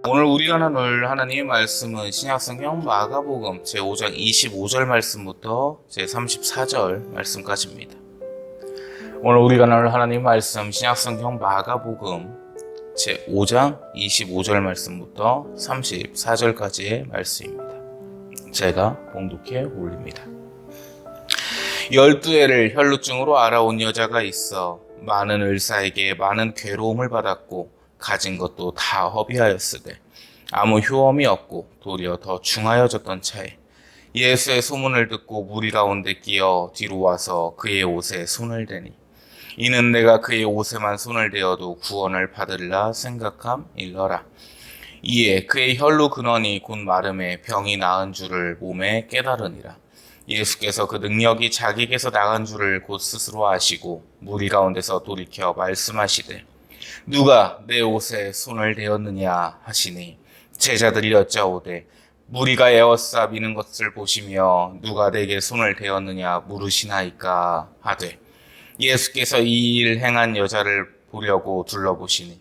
오늘 우리가 나눌 하나님의 말씀은 신약성경 마가복음 제5장 25절 말씀부터 제34절 말씀까지입니다. 오늘 우리가 나눌 하나님의 말씀 신약성경 마가복음 제5장 25절 말씀부터 34절까지의 말씀입니다. 제가 봉독해 올립니다. 12해를 혈루증으로 알아온 여자가 있어 많은 의사에게 많은 괴로움을 받았고 가진 것도 다 허비하였으되 아무 효험이 없고 도리어 더 중하여졌던 차에 예수의 소문을 듣고 무리 가운데 끼어 뒤로 와서 그의 옷에 손을 대니 이는 내가 그의 옷에만 손을 대어도 구원을 받으리라 생각함 일러라. 이에 그의 혈루 근원이 곧 마름에 병이 나은 줄을 몸에 깨달으니라. 예수께서 그 능력이 자기께서 나간 줄을 곧 스스로 아시고 무리 가운데서 돌이켜 말씀하시되 누가 내 옷에 손을 대었느냐 하시니 제자들이 여짜오되 무리가 에워싸 미는 것을 보시며 누가 내게 손을 대었느냐 물으시나이까 하되 예수께서 이 일 행한 여자를 보려고 둘러보시니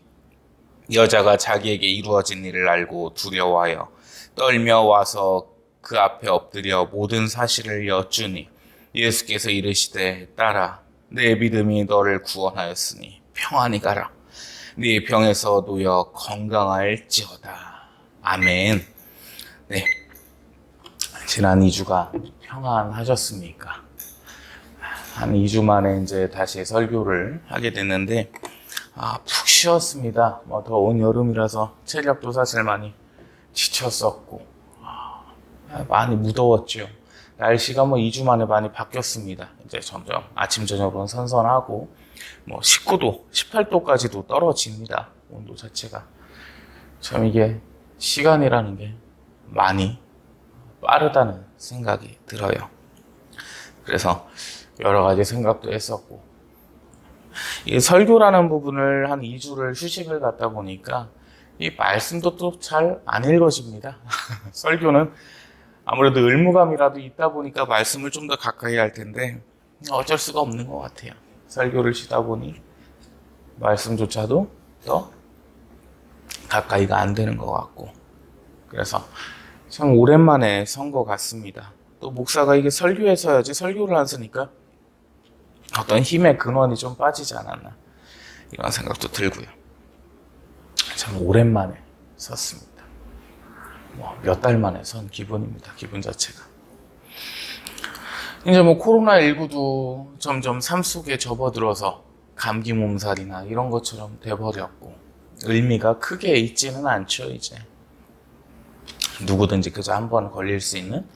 여자가 자기에게 이루어진 일을 알고 두려워하여 떨며 와서 그 앞에 엎드려 모든 사실을 여쭈니 예수께서 이르시되 딸아 내 믿음이 너를 구원하였으니 평안히 가라. 네 병에서 놓여 건강할지어다. 아멘. 네. 지난 2주가 평안하셨습니까? 한 2주 만에 이제 다시 설교를 하게 됐는데, 푹 쉬었습니다. 더운 여름이라서 체력도 사실 많이 지쳤었고, 많이 무더웠죠. 날씨가 2주 만에 많이 바뀌었습니다. 이제 점점 아침, 저녁으로는 선선하고, 19도, 18도까지도 떨어집니다. 온도 자체가. 참 이게 시간이라는 게 많이 빠르다는 생각이 들어요. 그래서 여러 가지 생각도 했었고, 이 설교라는 부분을 한 2주를 휴식을 갖다 보니까 이 말씀도 또 잘 안 읽어집니다. 설교는 아무래도 의무감이라도 있다 보니까 말씀을 좀 더 가까이 할 텐데 어쩔 수가 없는 것 같아요. 설교를 쉬다 보니 말씀조차도 더 가까이가 안 되는 것 같고, 그래서 참 오랜만에 선 것 같습니다. 또 목사가 이게 설교에서야지 설교를 안 쓰니까 어떤 힘의 근원이 좀 빠지지 않았나 이런 생각도 들고요. 참 오랜만에 섰습니다. 몇 달 만에 선 기분입니다. 기분 자체가. 이제 코로나19도 점점 삶 속에 접어들어서 감기 몸살이나 이런 것처럼 돼버렸고 의미가 크게 있지는 않죠. 이제 누구든지 그저 한 번 걸릴 수 있는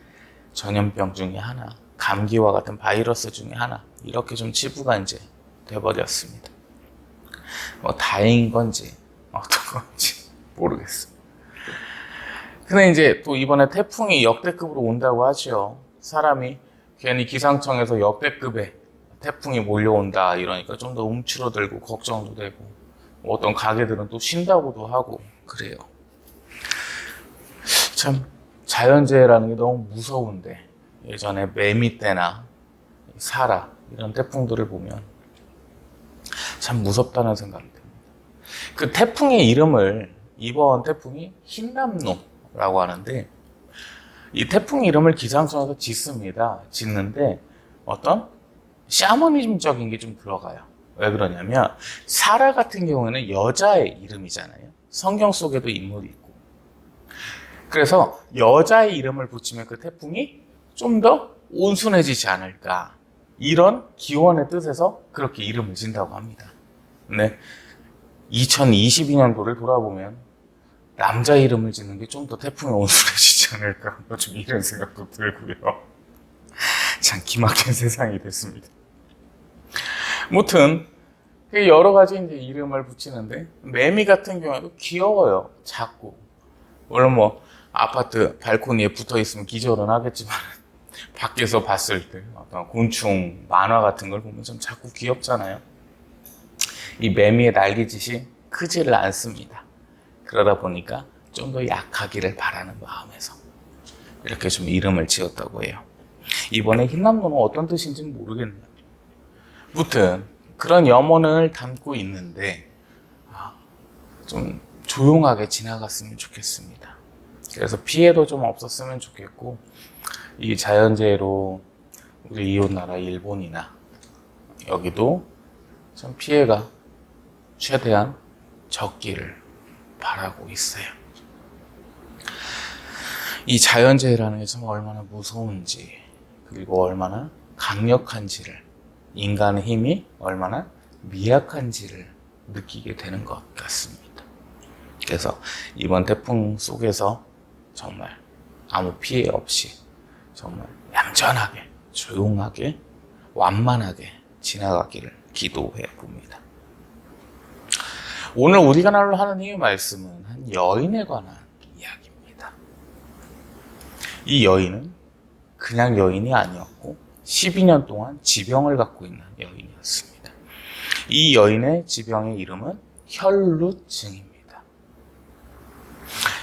전염병 중에 하나, 감기와 같은 바이러스 중에 하나, 이렇게 좀 치부가 이제 돼버렸습니다. 다행인 건지 어떤 건지 모르겠어요. 근데 이제 또 이번에 태풍이 역대급으로 온다고 하죠. 사람이 괜히 기상청에서 역대급의 태풍이 몰려온다 이러니까 좀 더 움츠러들고 걱정도 되고, 어떤 가게들은 또 쉰다고도 하고 그래요. 참 자연재해라는 게 너무 무서운데, 예전에 매미 때나 사라 이런 태풍들을 보면 참 무섭다는 생각이 듭니다. 그 태풍의 이름을, 이번 태풍이 흰남노라고 하는데, 이 태풍 이름을 기상청에서 짓는데 어떤 샤머니즘적인 게 좀 들어가요. 왜 그러냐면 사라 같은 경우에는 여자의 이름이잖아요. 성경 속에도 인물이 있고. 그래서 여자의 이름을 붙이면 그 태풍이 좀 더 온순해지지 않을까, 이런 기원의 뜻에서 그렇게 이름을 짓는다고 합니다. 근데 2022년도를 돌아보면 남자 이름을 짓는 게 좀 더 태풍이 온순해지지 않을까, 좀 이런 생각도 들고요. 참 기막힌 세상이 됐습니다. 무튼 여러 가지 이제 이름을 붙이는데, 매미 같은 경우에도 귀여워요. 작고. 물론 아파트 발코니에 붙어 있으면 기절은 하겠지만 밖에서 봤을 때 어떤 곤충 만화 같은 걸 보면 좀 자꾸 귀엽잖아요. 이 매미의 날개짓이 크지를 않습니다. 그러다 보니까 좀 더 약하기를 바라는 마음에서 이렇게 좀 이름을 지었다고 해요. 이번에 흰남노는 어떤 뜻인지는 모르겠네요. 무튼 그런 염원을 담고 있는데 좀 조용하게 지나갔으면 좋겠습니다. 그래서 피해도 좀 없었으면 좋겠고, 이 자연재해로 우리 이웃 나라 일본이나 여기도 좀 피해가 최대한 적기를 바라고 있어요. 이 자연재해라는 게 정말 얼마나 무서운지, 그리고 얼마나 강력한지를, 인간의 힘이 얼마나 미약한지를 느끼게 되는 것 같습니다. 그래서 이번 태풍 속에서 정말 아무 피해 없이 정말 얌전하게, 조용하게, 완만하게 지나가기를 기도해 봅니다. 오늘 우리가 나눌 하나님의 말씀은 한 여인에 관한 이야기입니다. 이 여인은 그냥 여인이 아니었고 12년 동안 지병을 갖고 있는 여인이었습니다. 이 여인의 지병의 이름은 혈루증입니다.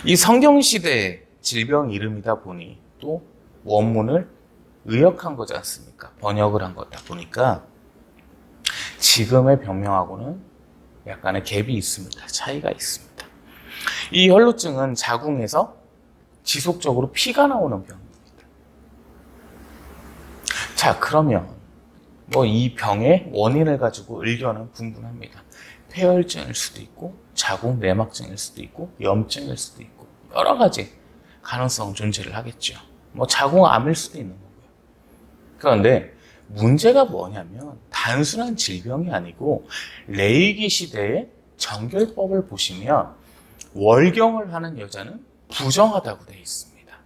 이 성경시대의 질병 이름이다 보니 또 원문을 의역한 거지 않습니까? 번역을 한 거다 보니까 지금의 병명하고는 약간의 갭이 있습니다. 차이가 있습니다. 이 혈루증은 자궁에서 지속적으로 피가 나오는 병입니다. 자, 그러면 이 병의 원인을 가지고 의견은 분분합니다. 폐혈증일 수도 있고 자궁 내막증일 수도 있고 염증일 수도 있고 여러 가지 가능성 존재를 하겠죠. 자궁암일 수도 있는 거고요. 그런데 문제가 뭐냐면 단순한 질병이 아니고 레이기 시대의 정결법을 보시면 월경을 하는 여자는 부정하다고 되어 있습니다.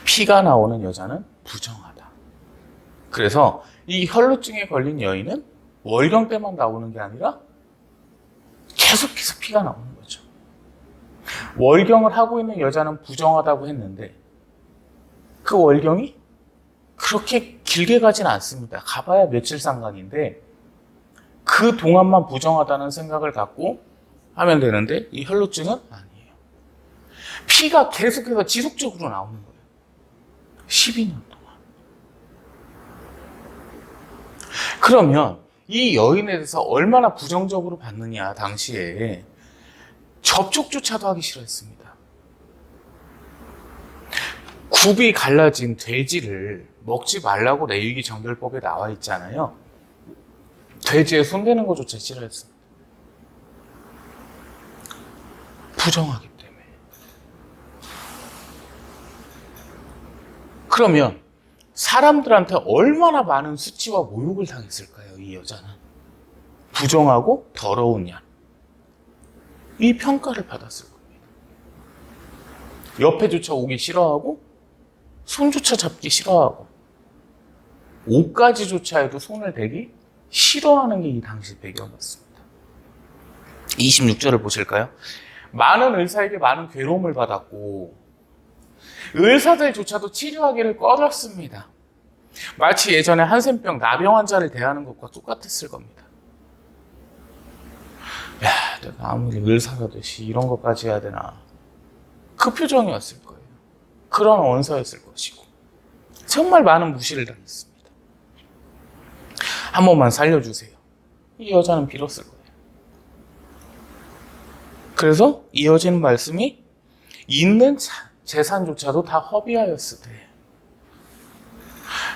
피가 나오는 여자는 부정하다. 그래서 이 혈루증에 걸린 여인은 월경 때만 나오는 게 아니라 계속해서 피가 나오는 거죠. 월경을 하고 있는 여자는 부정하다고 했는데 그 월경이 그렇게 길게 가진 않습니다. 가봐야 며칠 상관인데 그 동안만 부정하다는 생각을 갖고 하면 되는데 이 혈루증은 아니에요. 피가 계속해서 지속적으로 나오는 거예요. 12년 동안. 그러면 이 여인에 대해서 얼마나 부정적으로 봤느냐, 당시에 접촉조차도 하기 싫어했습니다. 굽이 갈라진 돼지를 먹지 말라고 레위기 정결법에 나와 있잖아요. 돼지에 손대는 것조차 싫어했습니다. 부정하기 때문에. 그러면 사람들한테 얼마나 많은 수치와 모욕을 당했을까요, 이 여자는? 부정하고 더러운 양. 이 평가를 받았을 겁니다. 옆에조차 오기 싫어하고 손조차 잡기 싫어하고 옷가지조차 해도 손을 대기 싫어하는 게 이 당시 배경이었습니다. 26절을 보실까요? 많은 의사에게 많은 괴로움을 받았고 의사들조차도 치료하기를 꺼렸습니다. 마치 예전에 한센병 나병 환자를 대하는 것과 똑같았을 겁니다. 야, 내가 아무리 의사라듯이 이런 것까지 해야 되나. 그 표정이었을 거예요. 그런 원서였을 것이고 정말 많은 무시를 당했습니다. 한 번만 살려주세요. 이 여자는 빌었을 거예요. 그래서 이어지는 말씀이 있는 재산조차도 다 허비하였으되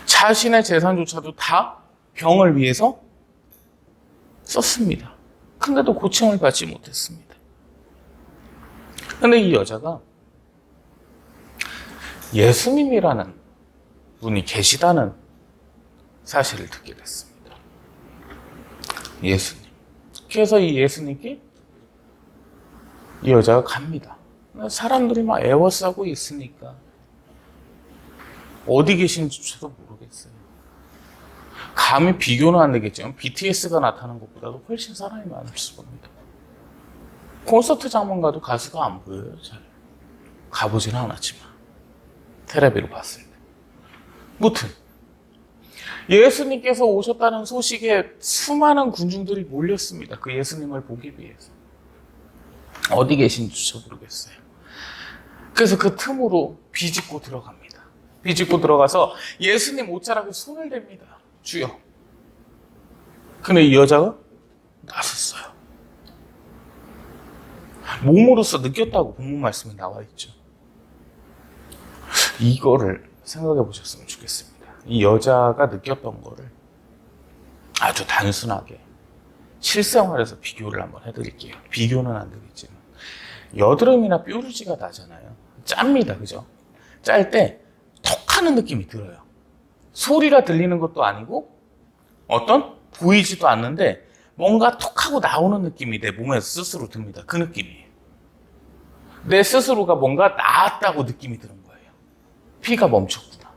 자신의 재산조차도 다 병을 위해서 썼습니다. 근데도 고침을 받지 못했습니다. 근데 이 여자가 예수님이라는 분이 계시다는 사실을 듣게 됐습니다. 예수님. 그래서 이 예수님께 이 여자가 갑니다. 사람들이 막 애워싸고 있으니까 어디 계신지조차도 모르겠어요. 감히 비교는 안 되겠지만 BTS가 나타난 것보다도 훨씬 사람이 많았을 겁니다. 콘서트장만 가도 가수가 안 보여요. 잘 가보지는 않았지만 텔레비로 봤을 때. 무튼 예수님께서 오셨다는 소식에 수많은 군중들이 몰렸습니다. 그 예수님을 보기 위해서. 어디 계신지조차 모르겠어요. 그래서 그 틈으로 비집고 들어갑니다. 비집고 들어가서 예수님 옷자락에 손을 댑니다. 주여. 근데 이 여자가 나섰어요. 몸으로서 느꼈다고 본문 말씀에 나와 있죠. 이거를 생각해 보셨으면 좋겠습니다. 이 여자가 느꼈던 거를 아주 단순하게 실생활에서 비교를 한번 해드릴게요. 비교는 안 되겠지만 여드름이나 뾰루지가 나잖아요. 짭니다, 그죠? 짤 때 톡하는 느낌이 들어요. 소리가 들리는 것도 아니고 어떤 보이지도 않는데 뭔가 톡하고 나오는 느낌이 내 몸에서 스스로 듭니다. 그 느낌이에요. 내 스스로가 뭔가 나았다고 느낌이 드는 거예요. 피가 멈췄구나.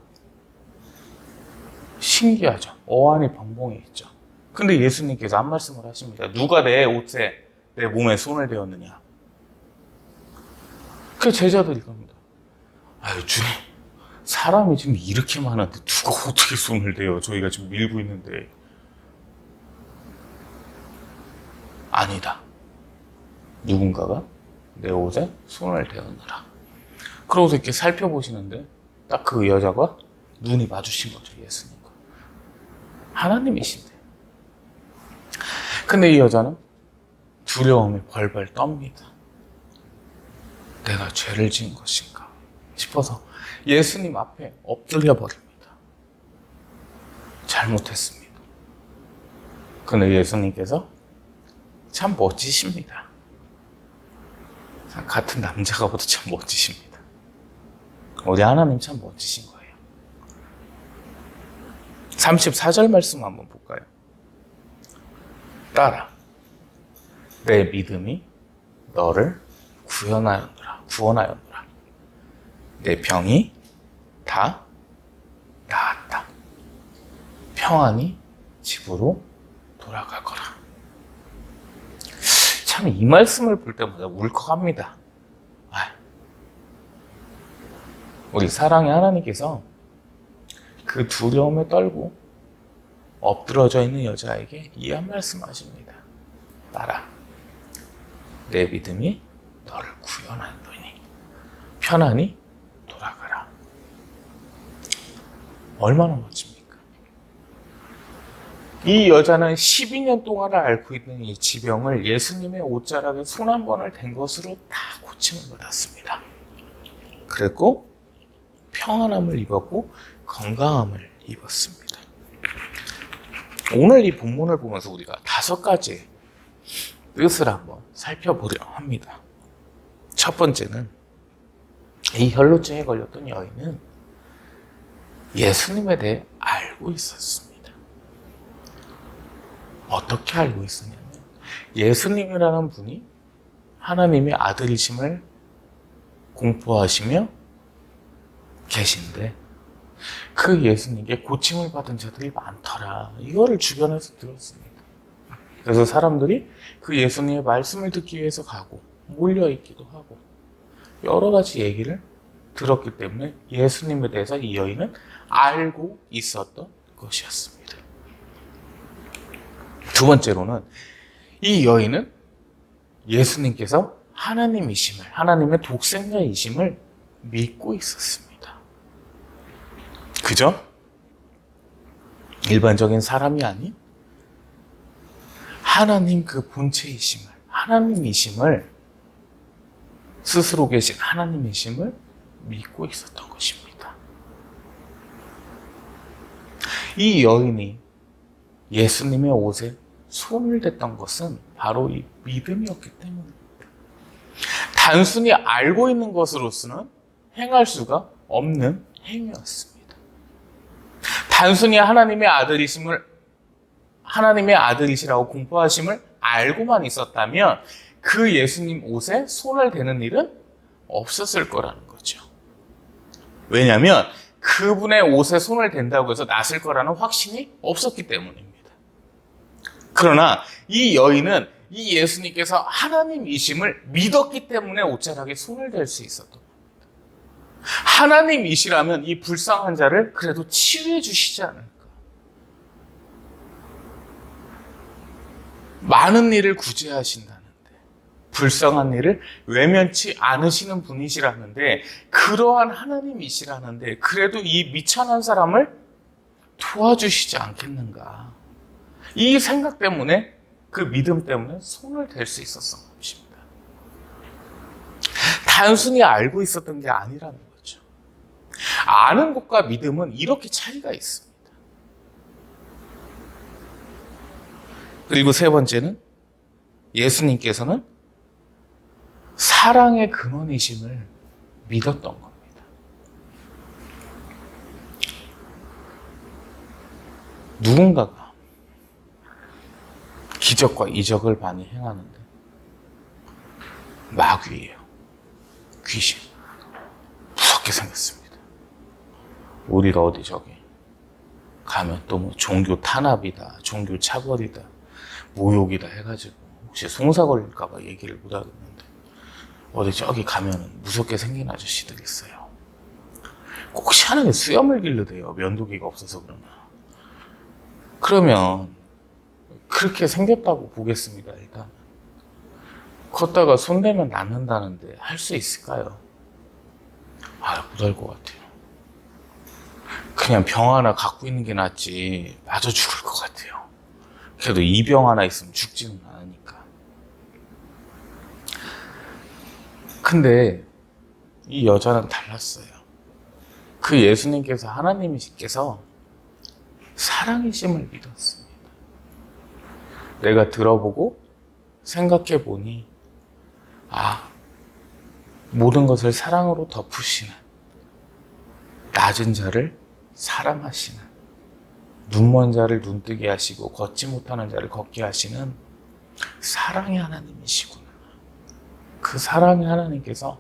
신기하죠? 어안이 벙벙해 있죠. 근데 예수님께서 한 말씀을 하십니다. 누가 내 옷에, 내 몸에 손을 대었느냐? 그 제자들이 겁니다. 아유, 주님, 사람이 지금 이렇게 많은데 누가 어떻게 손을 대요? 저희가 지금 밀고 있는데. 아니다. 누군가가 내 옷에 손을 대었느라. 그러고서 이렇게 살펴보시는데 딱 그 여자가 눈이 마주친 거죠, 예수님과. 하나님이신데. 근데 이 여자는 두려움에 벌벌 떱니다. 내가 죄를 지은 것인가 싶어서 예수님 앞에 엎드려 버립니다. 잘못했습니다. 근데 예수님께서 참 멋지십니다. 같은 남자가 봐도 참 멋지십니다. 우리 하나님 참 멋지신 거예요. 34절 말씀 한번 볼까요? 따라 내 믿음이 너를 구원하였노라. 내 병이 다 나았다. 평안히 집으로 돌아갈 거라. 참 이 말씀을 볼 때마다 울컥합니다. 우리 사랑의 하나님께서 그 두려움에 떨고 엎드러져 있는 여자에게 이 한 말씀 하십니다. 따라 내 믿음이 너를 구원하였노니 편안히 돌아가라. 얼마나 멋집니까? 이 여자는 12년 동안을 앓고 있는 이 지병을 예수님의 옷자락에 손 한 번을 댄 것으로 다 고침을 받았습니다. 그랬고 평안함을 입었고 건강함을 입었습니다. 오늘 이 본문을 보면서 우리가 5가지의 뜻을 한번 살펴보려 합니다. 첫 번째는 이 혈루증에 걸렸던 여인은 예수님에 대해 알고 있었습니다. 어떻게 알고 있었냐면 예수님이라는 분이 하나님의 아들이심을 공포하시며 계신데 그 예수님께 고침을 받은 자들이 많더라. 이거를 주변에서 들었습니다. 그래서 사람들이 그 예수님의 말씀을 듣기 위해서 가고 몰려있기도 하고 여러 가지 얘기를 들었기 때문에 예수님에 대해서 이 여인은 알고 있었던 것이었습니다. 두 번째로는 이 여인은 예수님께서 하나님이심을, 하나님의 독생자이심을 믿고 있었습니다. 그죠? 일반적인 사람이 아닌 하나님 그 본체이심을, 하나님이심을, 스스로 계신 하나님이심을 믿고 있었던 것입니다. 이 여인이 예수님의 옷에 손을 댔던 것은 바로 이 믿음이었기 때문입니다. 단순히 알고 있는 것으로서는 행할 수가 없는 행위였습니다. 단순히 하나님의 아들이시라고 공포하심을 알고만 있었다면 그 예수님 옷에 손을 대는 일은 없었을 거라는 거죠. 왜냐하면 그분의 옷에 손을 댄다고 해서 낫을 거라는 확신이 없었기 때문입니다. 그러나 이 여인은 이 예수님께서 하나님이심을 믿었기 때문에 옷자락에 손을 댈 수 있었던 겁니다. 하나님이시라면 이 불쌍한 자를 그래도 치유해 주시지 않을까. 많은 일을 구제하신다는데, 불쌍한 일을 외면치 않으시는 분이시라는데, 그러한 하나님이시라는데 그래도 이 미천한 사람을 도와주시지 않겠는가. 이 생각 때문에, 그 믿음 때문에 손을 댈 수 있었던 것입니다. 단순히 알고 있었던 게 아니라는 거죠. 아는 것과 믿음은 이렇게 차이가 있습니다. 그리고 세 번째는 예수님께서는 사랑의 근원이심을 믿었던 겁니다. 누군가가 기적과 이적을 많이 행하는데 마귀예요. 귀신. 무섭게 생겼습니다. 우리가 어디 저기 가면 또 뭐 종교 탄압이다, 종교 차별이다, 모욕이다 해가지고 혹시 송사 걸릴까봐 얘기를 못 하겠는데 어디 저기 가면은 무섭게 생긴 아저씨들 있어요. 꼭 희한하게 수염을 기르대요. 면도기가 없어서 그러나. 그러면 그렇게 생겼다고 보겠습니다. 일단 걷다가 손대면 낫는다는데 할 수 있을까요? 못할 것 같아요. 그냥 병 하나 갖고 있는 게 낫지 맞아 죽을 것 같아요. 그래도 이 병 하나 있으면 죽지는 않으니까. 근데 이 여자는 달랐어요. 그 예수님께서, 하나님이시께서 사랑이심을 믿었습니다. 내가 들어보고 생각해 보니 모든 것을 사랑으로 덮으시는, 낮은 자를 사랑하시는, 눈먼 자를 눈뜨게 하시고 걷지 못하는 자를 걷게 하시는 사랑의 하나님이시구나. 그 사랑의 하나님께서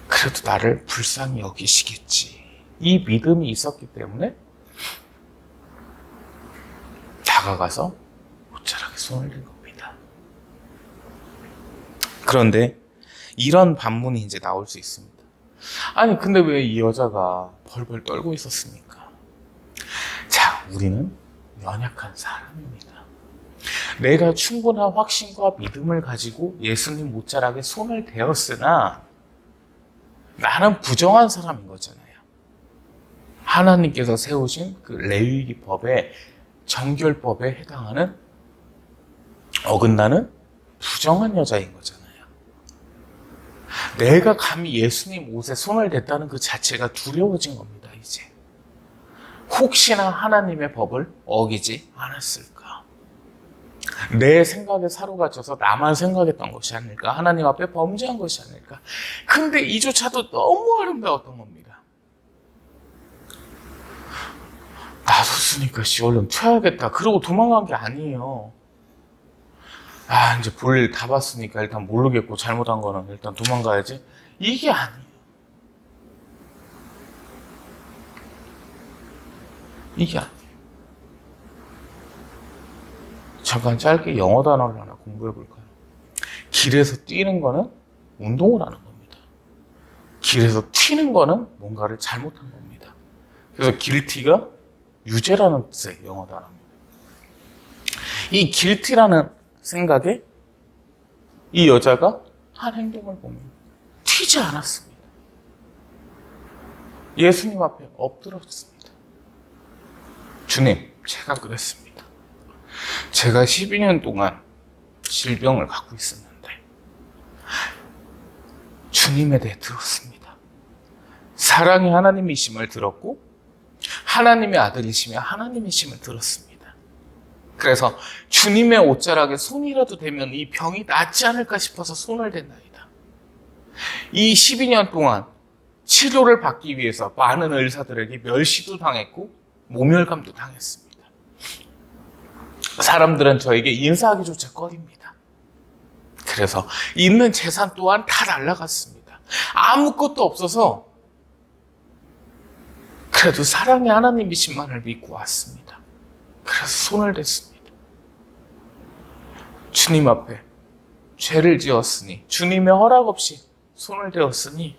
그래도 나를 불쌍히 여기시겠지. 이 믿음이 있었기 때문에 다가가서 옷자락에 손을 댄 겁니다. 그런데 이런 반문이 이제 나올 수 있습니다. 아니 근데 왜 이 여자가 벌벌 떨고 있었습니까? 자, 우리는 연약한 사람입니다. 내가 충분한 확신과 믿음을 가지고 예수님 옷자락에 손을 대었으나 나는 부정한 사람인 거잖아요. 하나님께서 세우신 그 레위기 법의 정결법에 해당하는 어긋나는 부정한 여자인 거잖아요. 내가 감히 예수님 옷에 손을 댔다는 그 자체가 두려워진 겁니다, 이제. 혹시나 하나님의 법을 어기지 않았을까? 내 생각에 사로잡혀서 나만 생각했던 것이 아닐까? 하나님 앞에 범죄한 것이 아닐까? 근데 이조차도 너무 아름다웠던 겁니다. 나섰으니까 얼른 튀어야겠다. 그러고 도망간 게 아니에요. 이제 볼일 다 봤으니까 일단 모르겠고 잘못한 거는 일단 도망가야지. 이게 아니에요. 이게 아니에요. 잠깐 짧게 영어 단어를 하나 공부해 볼까요? 길에서 뛰는 거는 운동을 하는 겁니다. 길에서 튀는 거는 뭔가를 잘못한 겁니다. 그래서 길티가 유죄라는 뜻의 영어 단어입니다. 이 길티라는 생각에 이 여자가 한 행동을 보면 튀지 않았습니다. 예수님 앞에 엎드렸습니다. 주님, 제가 그랬습니다. 제가 12년 동안 질병을 갖고 있었는데 주님에 대해 들었습니다. 사랑의 하나님이심을 들었고 하나님의 아들이시며 하나님이심을 들었습니다. 그래서 주님의 옷자락에 손이라도 대면 이 병이 낫지 않을까 싶어서 손을 댄나이다. 이 12년 동안 치료를 받기 위해서 많은 의사들에게 멸시도 당했고 모멸감도 당했습니다. 사람들은 저에게 인사하기조차 꺼립니다. 그래서 있는 재산 또한 다 날라갔습니다. 아무것도 없어서 그래도 사랑의 하나님이신만을 믿고 왔습니다. 그래서 손을 댔습니다. 주님 앞에 죄를 지었으니, 주님의 허락 없이 손을 대었으니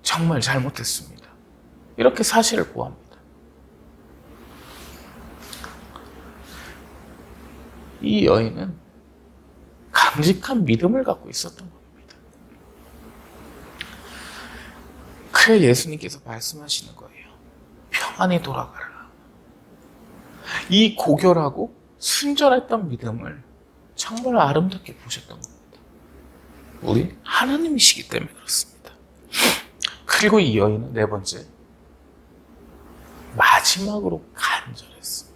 정말 잘못했습니다. 이렇게 사실을 고합니다. 이 여인은 강직한 믿음을 갖고 있었던 겁니다. 그래 예수님께서 말씀하시는 거예요. 평안히 돌아가라. 이 고결하고 순전했던 믿음을 정말 아름답게 보셨던 겁니다. 우리 하나님이시기 때문에 그렇습니다. 그리고 이 여인은 네 번째, 마지막으로 간절했습니다.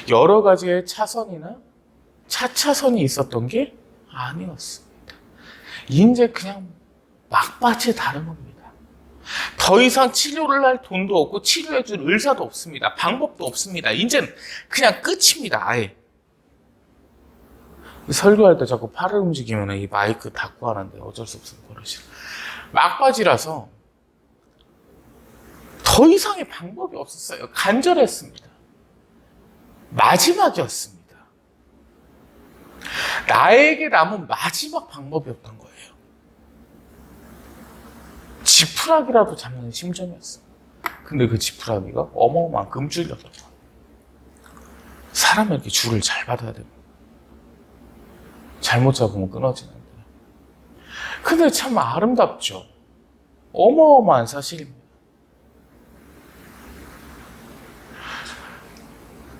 여러 가지의 차선이나 차차선이 있었던 게 아니었습니다. 이제 그냥 막바지에 다른 겁니다. 더 이상 치료를 할 돈도 없고 치료해줄 의사도 없습니다. 방법도 없습니다. 이제는 그냥 끝입니다. 아예. 설교할 때 자꾸 팔을 움직이면 이 마이크 닫고 하는데 어쩔 수 없어요. 버릇이. 막바지라서 더 이상의 방법이 없었어요. 간절했습니다. 마지막이었습니다. 나에게 남은 마지막 방법이었던 거예요. 지푸라기라도 잡는 심정이었어요. 근데 그 지푸라기가 어마어마한 금줄이었던 거예요. 사람은 이렇게 줄을 잘 받아야 됩니다. 잘못 잡으면 끊어지는데. 근데 참 아름답죠. 어마어마한 사실입니다.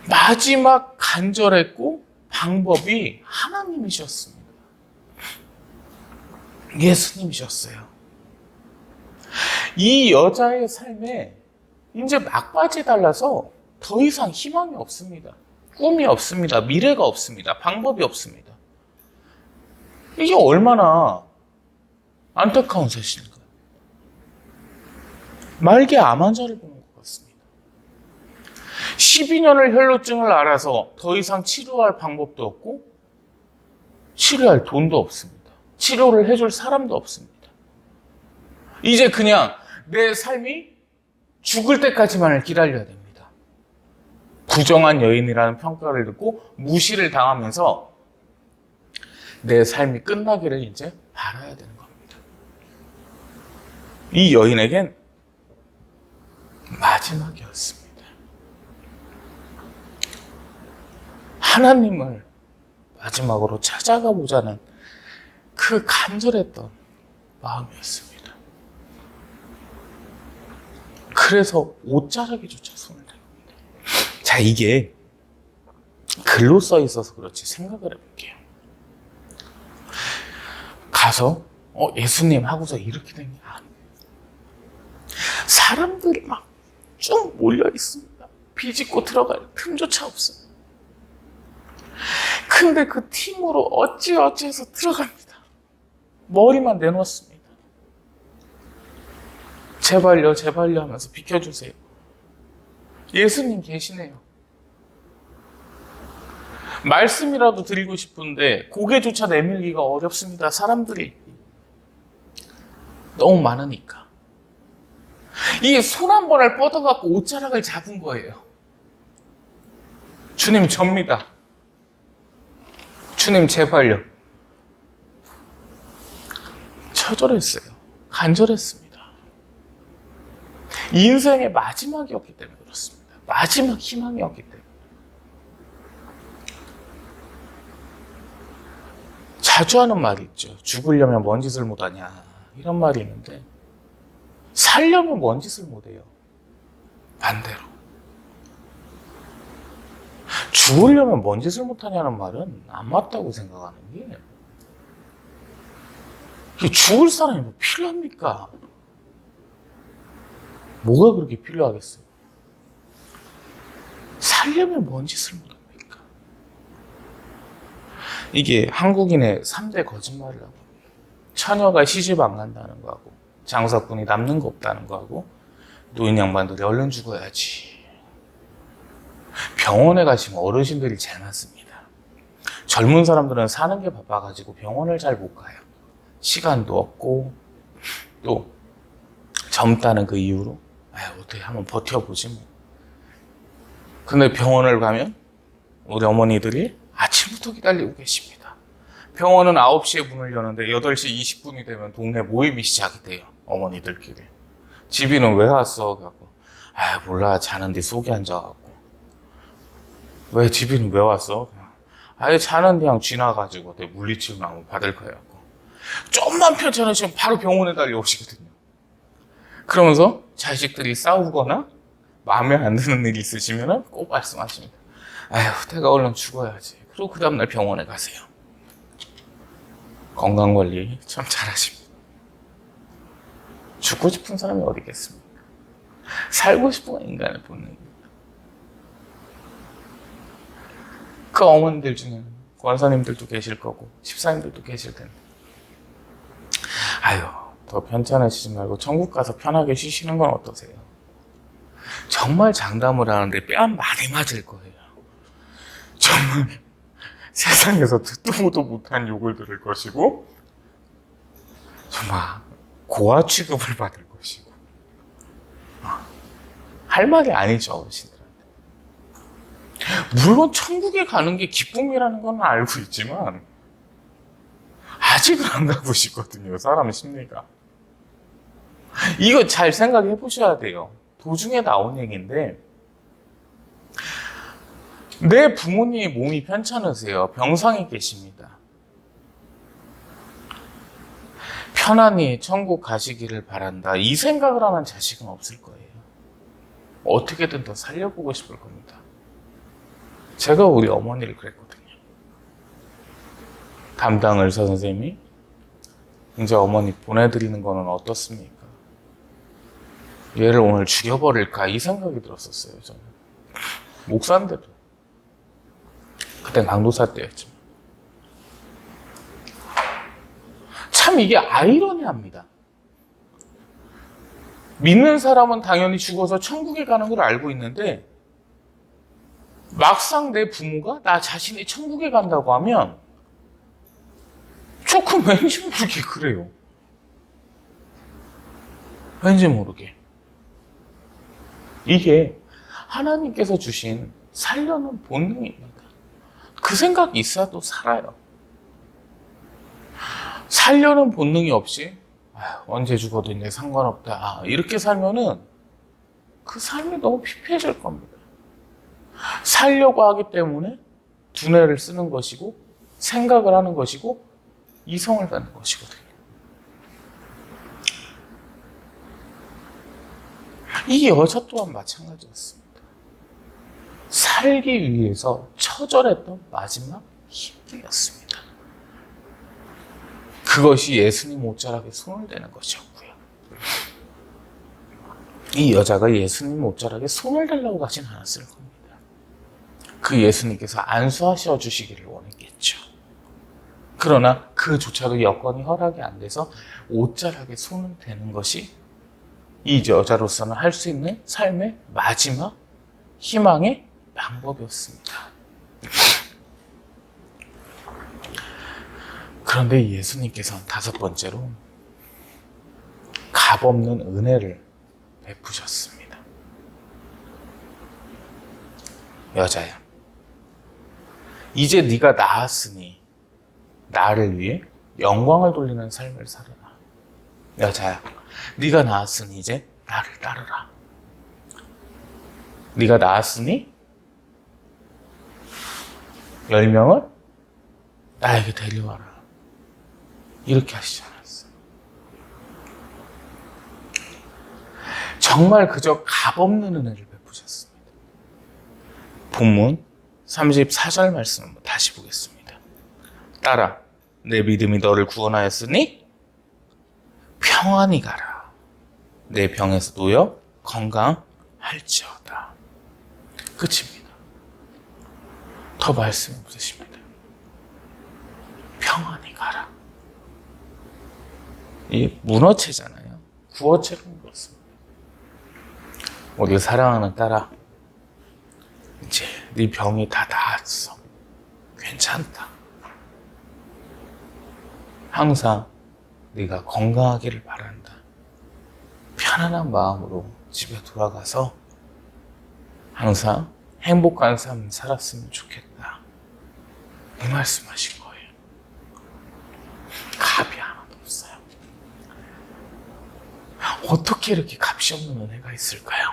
마지막 간절했고 방법이 하나님이셨습니다. 예수님이셨어요. 이 여자의 삶에 이제 막바지에 달라서 더 이상 희망이 없습니다. 꿈이 없습니다. 미래가 없습니다. 방법이 없습니다. 이게 얼마나 안타까운 사실인가요? 말기에 암 환자를 보는 것 같습니다. 12년을 혈루증을 앓아서 더 이상 치료할 방법도 없고 치료할 돈도 없습니다. 치료를 해줄 사람도 없습니다. 이제 그냥 내 삶이 죽을 때까지만을 기다려야 됩니다. 부정한 여인이라는 평가를 듣고 무시를 당하면서 내 삶이 끝나기를 이제 바라야 되는 겁니다. 이 여인에겐 마지막이었습니다. 하나님을 마지막으로 찾아가 보자는 그 간절했던 마음이었습니다. 그래서 옷자락에조차 손을 댑니다. 자, 이게 글로 써 있어서 그렇지 생각을 해볼게요. 가서 예수님 하고서 이렇게 된 게 아니에요. 사람들이 막 쭉 몰려 있습니다. 비집고 들어갈 틈조차 없어요. 근데 그 팀으로 어찌어찌해서 들어갑니다. 머리만 내놓습니다. 제발요, 제발요 하면서 비켜주세요. 예수님 계시네요. 말씀이라도 드리고 싶은데 고개조차 내밀기가 어렵습니다. 사람들이 너무 많으니까. 이 손 한 번을 뻗어갖고 옷자락을 잡은 거예요. 주님 접니다. 주님 제발요. 처절했어요. 간절했습니다. 인생의 마지막이었기 때문에 그렇습니다. 마지막 희망이었기 때문에. 자주 하는 말이 있죠. 죽으려면 뭔 짓을 못하냐 이런 말이 있는데 살려면 뭔 짓을 못해요. 반대로 죽으려면 뭔 짓을 못하냐는 말은 안 맞다고 생각하는 게, 죽을 사람이 뭐 필요합니까? 뭐가 그렇게 필요하겠어요? 살려면 뭔 짓을 못합니까? 이게 한국인의 3대 거짓말이라고 합니다. 처녀가 시집 안 간다는 거하고 장사꾼이 남는 거 없다는 거하고 노인 양반들이 얼른 죽어야지. 병원에 가시면 어르신들이 제일 많습니다. 젊은 사람들은 사는 게 바빠가지고 병원을 잘 못 가요. 시간도 없고 또 젊다는 그 이유로 어떻게 한번 버텨보지 뭐. 근데 병원을 가면 우리 어머니들이 아침부터 기다리고 계십니다. 병원은 9시에 문을 여는데 8시 20분이 되면 동네 모임이 시작이 돼요. 어머니들끼리. 집이는 왜 왔어? 그래갖고 몰라, 자는데 속이 안 자갖고. 왜 집이는 왜 왔어? 자는데 그냥 지나가지고 물리치료 나오면 받을 거야. 좀만 편찮으시면 바로 병원에 달려오시거든요. 그러면서 자식들이 싸우거나 마음에 안 드는 일이 있으시면 꼭 말씀하십니다. 내가 얼른 죽어야지. 그리고 그 다음날 병원에 가세요. 건강관리 참 잘하십니다. 죽고 싶은 사람이 어디 있겠습니까? 살고 싶은 건 인간의 본능입니다. 그 어머니들 중에는 권사님들도 계실 거고 집사님들도 계실 텐데, 아유, 더 편찮으시지 말고 천국 가서 편하게 쉬시는 건 어떠세요? 정말 장담을 하는데 뺨 많이 맞을 거예요. 정말 세상에서 듣도 보도 못한 욕을 들을 것이고, 정말 고아 취급을 받을 것이고, 할 말이 아니죠, 어르신들한테. 물론 천국에 가는 게 기쁨이라는 건 알고 있지만 아직은 안 가보시거든요, 사람 심리가. 이거 잘 생각해 보셔야 돼요. 도중에 나온 얘기인데, 내 부모님의 몸이 편찮으세요. 병상에 계십니다. 편안히 천국 가시기를 바란다, 이 생각을 하는 자식은 없을 거예요. 어떻게든 더 살려보고 싶을 겁니다. 제가 우리 어머니를 그랬거든요. 담당 의사 선생님이 이제 어머니 보내드리는 거는 어떻습니까? 얘를 오늘 죽여버릴까, 이 생각이 들었었어요. 저는 목사인데도. 그땐 강도사 때였죠. 참 이게 아이러니합니다. 믿는 사람은 당연히 죽어서 천국에 가는 걸 알고 있는데, 막상 내 부모가 나 자신이 천국에 간다고 하면 조금 왠지 모르게 그래요. 왠지 모르게. 이게 하나님께서 주신 살려는 본능입니다. 그 생각이 있어야 또 살아요. 살려는 본능이 없이 언제 죽어도 이제 상관없다, 이렇게 살면은 그 삶이 너무 피폐해질 겁니다. 살려고 하기 때문에 두뇌를 쓰는 것이고 생각을 하는 것이고 이성을 갖는 것이거든요. 이 여자 또한 마찬가지였습니다. 살기 위해서 처절했던 마지막 힘들이었습니다. 그것이 예수님 옷자락에 손을 대는 것이었고요. 이 여자가 예수님 옷자락에 손을 대려고 가진 않았을 겁니다. 그 예수님께서 안수하셔 주시기를 원했겠죠. 그러나 그조차도 여건이 허락이 안 돼서 옷자락에 손을 대는 것이 이 여자로서는 할 수 있는 삶의 마지막 희망의 방법이었습니다. 그런데 예수님께서는 다섯 번째로 값없는 은혜를 베푸셨습니다. 여자야, 이제 네가 나았으니 나를 위해 영광을 돌리는 삶을 살아라. 여자야, 네가 나았으니 이제 나를 따르라. 네가 나았으니 10명을 나에게 데려와라. 이렇게 하시지 않았어요. 정말 그저 값없는 은혜를 베푸셨습니다. 본문 34절 말씀 한번 다시 보겠습니다. 따라, 내 믿음이 너를 구원하였으니 평안히 가라. 내 병에서 놓여 건강할지어다. 끝입니다. 더 말씀이 없으십니다. 평안히 가라. 이 문어체잖아요. 구어체는 그렇습니다. 우리 사랑하는 딸아, 이제 네 병이 다 나았어. 괜찮다. 항상 네가 건강하기를 바란다. 편안한 마음으로 집에 돌아가서 항상 행복한 삶을 살았으면 좋겠다. 이 말씀하신 거예요. 값이 하나도 없어요. 어떻게 이렇게 값이 없는 은혜가 있을까요?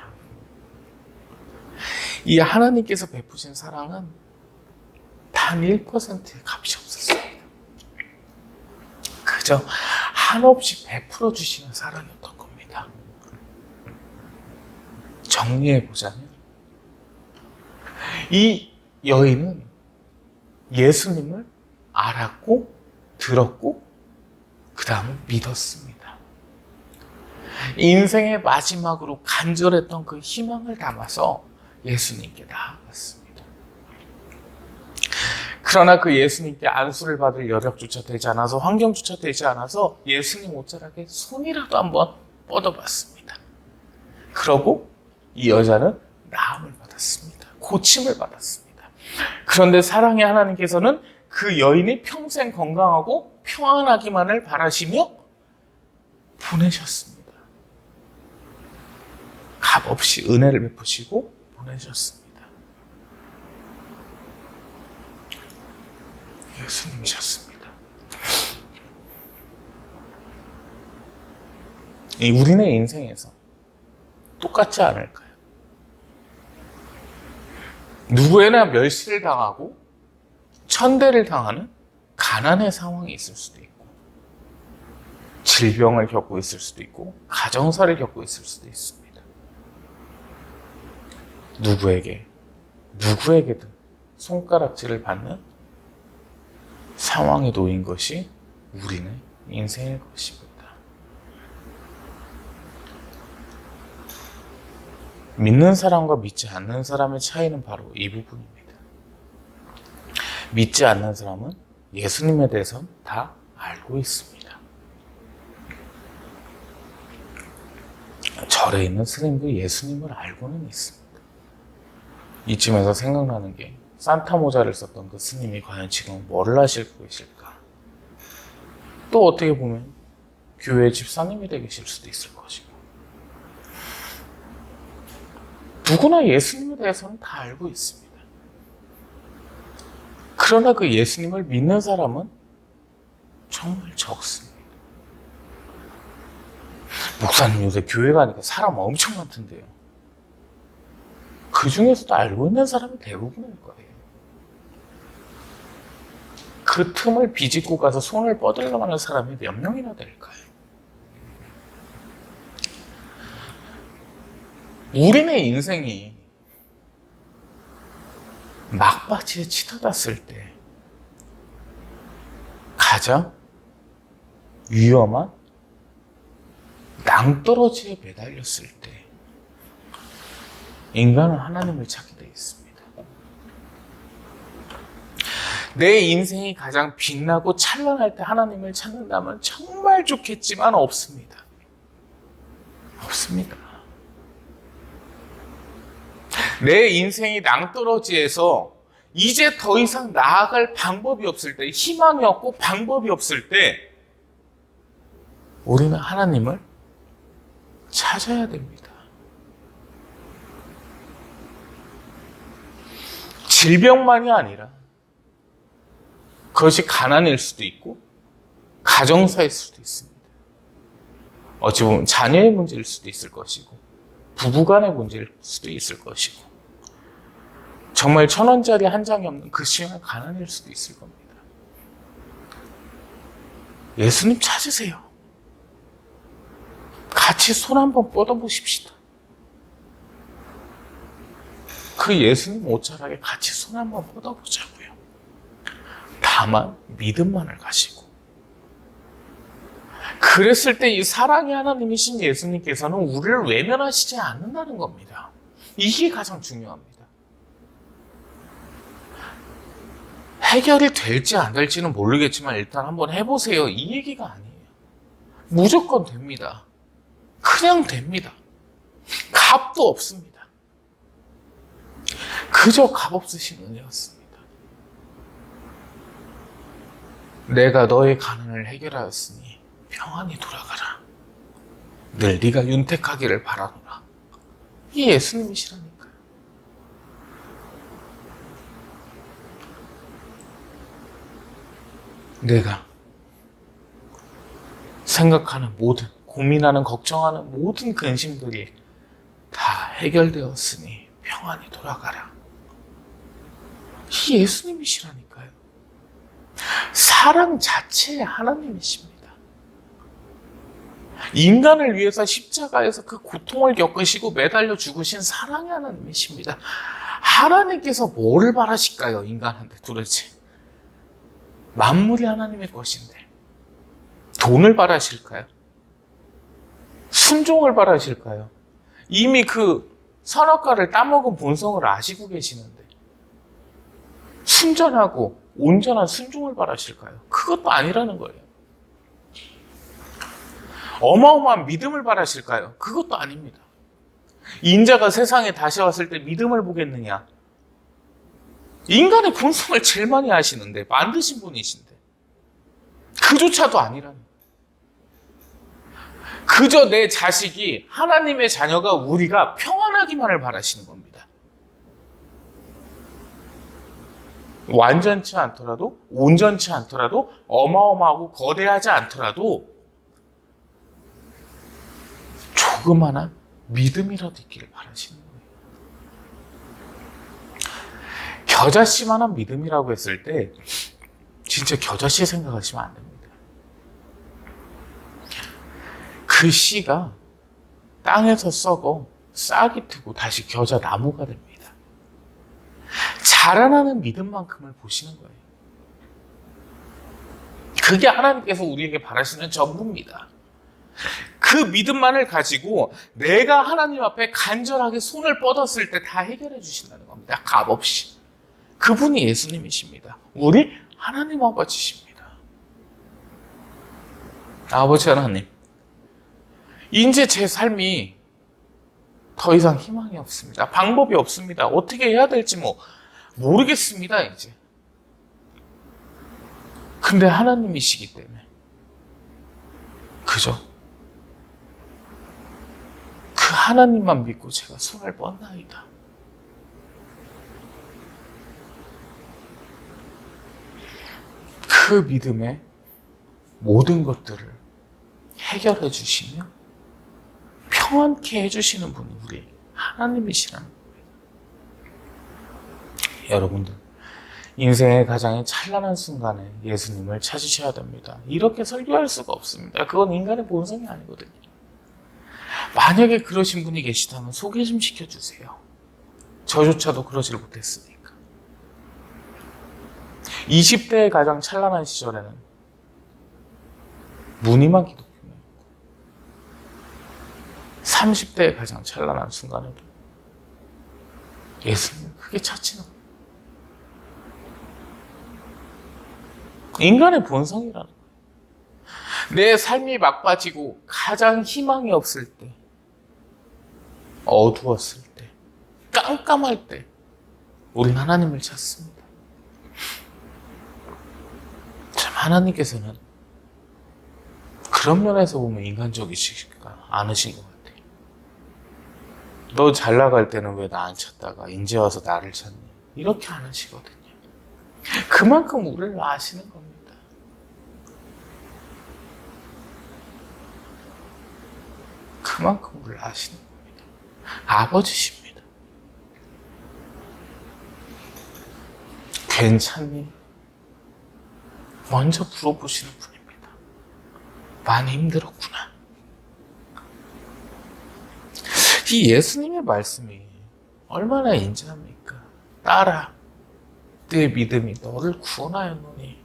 이 하나님께서 베푸신 사랑은 단 1%의 값이 없었습니다. 그저 한없이 베풀어 주시는 사랑이었던 겁니다. 정리해보자면 이 여인은 예수님을 알았고 들었고 그 다음은 믿었습니다. 인생의 마지막으로 간절했던 그 희망을 담아서 예수님께 나아갔습니다. 그러나 그 예수님께 안수를 받을 여력조차 되지 않아서, 환경조차 되지 않아서 예수님 옷자락에 손이라도 한번 뻗어봤습니다. 그러고 이 여자는 나음을 받았습니다. 고침을 받았습니다. 그런데 사랑의 하나님께서는 그 여인이 평생 건강하고 평안하기만을 바라시며 보내셨습니다. 값없이 은혜를 베푸시고 보내셨습니다. 예수님이셨습니다. 우리네 인생에서 똑같지 않을까요? 누구에나 멸시를 당하고 천대를 당하는 가난의 상황이 있을 수도 있고, 질병을 겪고 있을 수도 있고, 가정사를 겪고 있을 수도 있습니다. 누구에게든 손가락질을 받는 상황에 놓인 것이 우리는 인생일 것입니다. 믿는 사람과 믿지 않는 사람의 차이는 바로 이 부분입니다. 믿지 않는 사람은 예수님에 대해서 다 알고 있습니다. 절에 있는 스님도 예수님을 알고는 있습니다. 이쯤에서 생각나는 게, 산타 모자를 썼던 그 스님이 과연 지금 뭘 하시고 계실까? 또 어떻게 보면 교회 집사님이 되게 계실 수도 있을 것이고, 누구나 예수님에 대해서는 다 알고 있습니다. 그러나 그 예수님을 믿는 사람은 정말 적습니다. 목사님 요새 교회 가니까 사람 엄청 많던데요. 그 중에서도 알고 있는 사람이 대부분일 거예요. 그 틈을 비집고 가서 손을 뻗으려고 하는 사람이 몇 명이나 될까요? 우리네 인생이 막바지에 치닫았을 때 가장 위험한 낭떠러지에 매달렸을 때 인간은 하나님을 찾게 되어 있습니다. 내 인생이 가장 빛나고 찬란할 때 하나님을 찾는다면 정말 좋겠지만 없습니다. 없습니다. 내 인생이 낭떠러지에서 이제 더 이상 나아갈 방법이 없을 때, 희망이 없고 방법이 없을 때 우리는 하나님을 찾아야 됩니다. 질병만이 아니라 그것이 가난일 수도 있고 가정사일 수도 있습니다. 어찌 보면 자녀의 문제일 수도 있을 것이고 부부간의 문제일 수도 있을 것이고 정말 1,000원짜리 한 장이 없는 그 시간의 가난일 수도 있을 겁니다. 예수님 찾으세요. 같이 손 한번 뻗어보십시다. 그 예수님 옷자락에 같이 손 한번 뻗어보자고요. 다만 믿음만을 가시고. 그랬을 때 이 사랑의 하나님이신 예수님께서는 우리를 외면하시지 않는다는 겁니다. 이게 가장 중요합니다. 해결이 될지 안 될지는 모르겠지만 일단 한번 해보세요. 이 얘기가 아니에요. 무조건 됩니다. 그냥 됩니다. 값도 없습니다. 그저 값없으신 은혜였습니다. 내가 너의 가난을 해결하였으니 평안히 돌아가라. 늘 네가 윤택하기를 바라노라. 이 예수님이시라니까요. 내가 생각하는 모든, 고민하는, 걱정하는 모든 근심들이 다 해결되었으니 평안히 돌아가라. 이 예수님이시라니까요. 사랑 자체의 하나님이십니다. 인간을 위해서 십자가에서 그 고통을 겪으시고 매달려 죽으신 사랑의 하나님이십니다. 하나님께서 뭐를 바라실까요? 인간한테 도대체. 만물이 하나님의 것인데 돈을 바라실까요? 순종을 바라실까요? 이미 그 선악과를 따먹은 본성을 아시고 계시는데 순전하고 온전한 순종을 바라실까요? 그것도 아니라는 거예요. 어마어마한 믿음을 바라실까요? 그것도 아닙니다. 인자가 세상에 다시 왔을 때 믿음을 보겠느냐? 인간의 본성을 제일 많이 아시는데, 만드신 분이신데 그조차도 아니라는 거예요. 그저 내 자식이 하나님의 자녀가 우리가 평안하기만을 바라시는 겁니다. 완전치 않더라도, 온전치 않더라도, 어마어마하고 거대하지 않더라도 조그마한 믿음이라도 있기를 바라시는 거예요. 겨자씨만한 믿음이라고 했을 때 진짜 겨자씨 생각하시면 안 됩니다. 그 씨가 땅에서 썩어 싹이 트고 다시 겨자 나무가 됩니다. 자라나는 믿음만큼을 보시는 거예요. 그게 하나님께서 우리에게 바라시는 전부입니다. 그 믿음만을 가지고 내가 하나님 앞에 간절하게 손을 뻗었을 때 다 해결해 주신다는 겁니다. 값없이. 그분이 예수님이십니다. 우리 하나님 아버지십니다. 아버지 하나님, 이제 제 삶이 더 이상 희망이 없습니다. 방법이 없습니다. 어떻게 해야 될지 모르겠습니다, 이제. 근데 하나님이시기 때문에 그저 그 하나님만 믿고 제가 손을 뻗나이다. 그 믿음에 모든 것들을 해결해 주시며 평안케 해주시는 분이 우리 하나님이시라는 겁니다. 여러분들, 인생의 가장 찬란한 순간에 예수님을 찾으셔야 됩니다. 이렇게 설교할 수가 없습니다. 그건 인간의 본성이 아니거든요. 만약에 그러신 분이 계시다면 소개 좀 시켜주세요. 저조차도 그러질 못했으니까. 20대의 가장 찬란한 시절에는 무늬만 기독교였고 30대의 가장 찬란한 순간에도 예수님을 크게 찾지는 거예요. 인간의 본성이라는 거예요. 내 삶이 막빠지고 가장 희망이 없을 때, 어두웠을 때, 깜깜할 때 우린 하나님을 찾습니다. 참 하나님께서는 그런 면에서 보면 인간적이시지가 않으신 것 같아요. 너 잘 나갈 때는 왜 나 안 찾다가 이제 와서 나를 찾니? 이렇게 안 하시거든요. 그만큼 우리를 아시는 겁니다. 그만큼 우리를 아시는 겁니다. 아버지십니다. 괜찮니? 먼저 물어보시는 분입니다. 많이 힘들었구나. 이 예수님의 말씀이 얼마나 인자합니까? 딸아, 내 믿음이 너를 구원하였노니.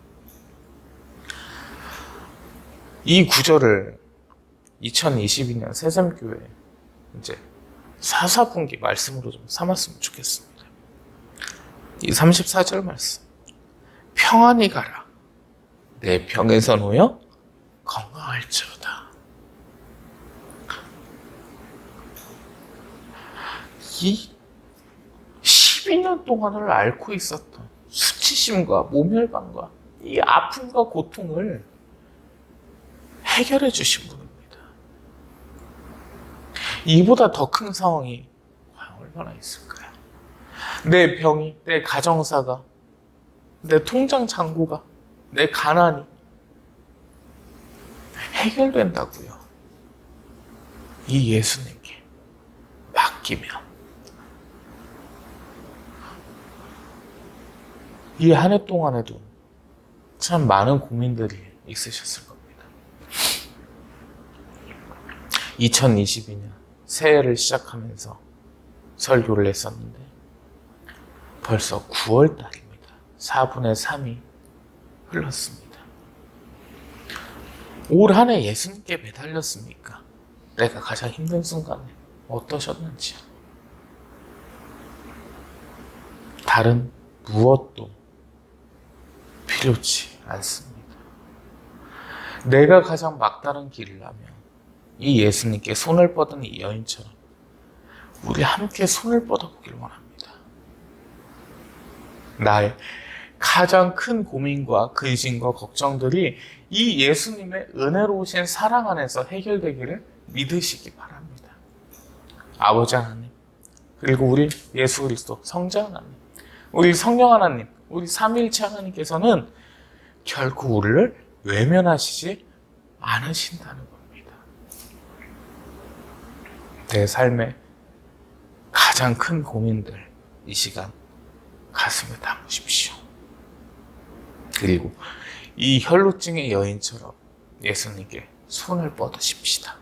이 구절을 2022년 새샘교회 이제 사사분기 말씀으로 좀 삼았으면 좋겠습니다. 이 34절 말씀. 평안히 가라. 내 병에서 놓여 건강할지어다. 이 12년 동안을 앓고 있었던 수치심과 모멸감과 이 아픔과 고통을 해결해 주신 분입니다. 이보다 더 큰 상황이 과연 얼마나 있을까요? 내 병이, 내 가정사가, 내 통장 잔고가, 내 가난이 해결된다고요. 이 예수님께 맡기면. 이 한 해 동안에도 참 많은 고민들이 있으셨을 겁니다. 2022년 새해를 시작하면서 설교를 했었는데 벌써 9월 달입니다. 4분의 3이 흘렀습니다. 올 한 해 예수님께 매달렸습니까? 내가 가장 힘든 순간에 어떠셨는지요? 다른 무엇도 필요치 않습니다. 내가 가장 막다른 길이라면 이 예수님께 손을 뻗은 이 여인처럼 우리 함께 손을 뻗어보길 원합니다. 나의 가장 큰 고민과 근심과 걱정들이 이 예수님의 은혜로우신 사랑 안에서 해결되기를 믿으시기 바랍니다. 아버지 하나님, 그리고 우리 예수 그리스도 성자 하나님, 우리 성령 하나님, 우리 삼위일체 하나님께서는 결코 우리를 외면하시지 않으신다는 겁니다. 내 삶의 가장 큰 고민들 이 시간 가슴에 담으십시오. 그리고 이 혈루증의 여인처럼 예수님께 손을 뻗으십시다.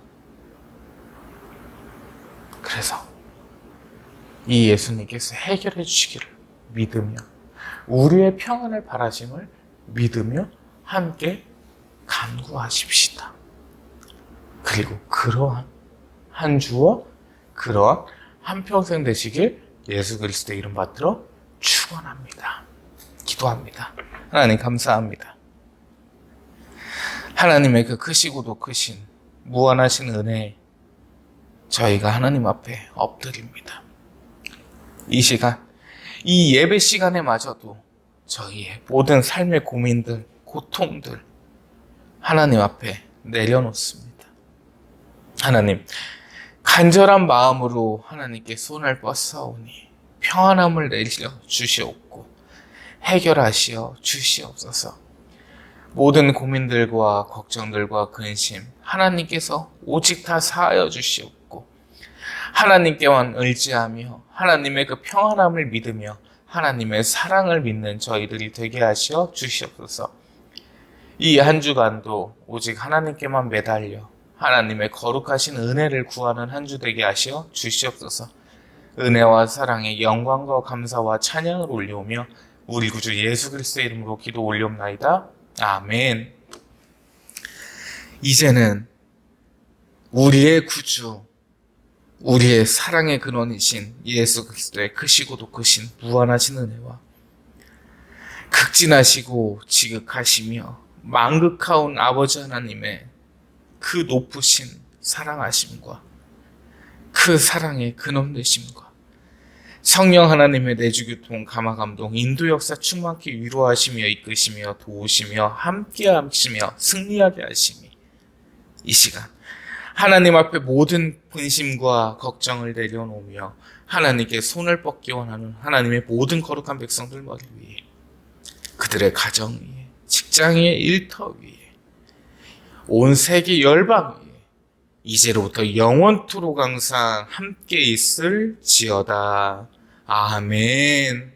그래서 이 예수님께서 해결해 주시기를 믿으며 우리의 평안을 바라심을 믿으며 함께 간구하십시다. 그리고 그러한 한 주와 그러한 한평생 되시길 예수 그리스도의 이름 받들어 축원합니다. 기도합니다. 하나님 감사합니다. 하나님의 그 크시고도 크신 무한하신 은혜에 저희가 하나님 앞에 엎드립니다. 이 시간, 이 예배 시간에 마저도 저희의 모든 삶의 고민들, 고통들 하나님 앞에 내려놓습니다. 하나님, 간절한 마음으로 하나님께 손을 뻗사오니 평안함을 내려 주시옵고 해결하시어 주시옵소서. 모든 고민들과 걱정들과 근심 하나님께서 오직 다 사하여 주시옵고 하나님께만 의지하며 하나님의 그 평안함을 믿으며 하나님의 사랑을 믿는 저희들이 되게 하시어 주시옵소서. 이 한 주간도 오직 하나님께만 매달려 하나님의 거룩하신 은혜를 구하는 한 주 되게 하시어 주시옵소서. 은혜와 사랑의 영광과 감사와 찬양을 올려오며 우리 구주 예수 그리스도의 이름으로 기도 올려옵나이다. 아멘. 이제는 우리의 구주, 우리의 사랑의 근원이신 예수 그리스도의 크시고도 크신 무한하신 은혜와 극진하시고 지극하시며 만극하온 아버지 하나님의 그 높으신 사랑하심과 그 사랑의 근원 되심과 성령 하나님의 내주교통, 감화감동, 인도 역사 충만케 위로하시며 이끄시며 도우시며 함께하시며 승리하게 하심이 이 시간 하나님 앞에 모든 분심과 걱정을 내려놓으며 하나님께 손을 뻗기 원하는 하나님의 모든 거룩한 백성들 머리 위에 그들의 가정 위에 직장 위에 일터 위에 온 세계 열방 위에 이제로부터 영원토록 항상 함께 있을지어다. 아멘.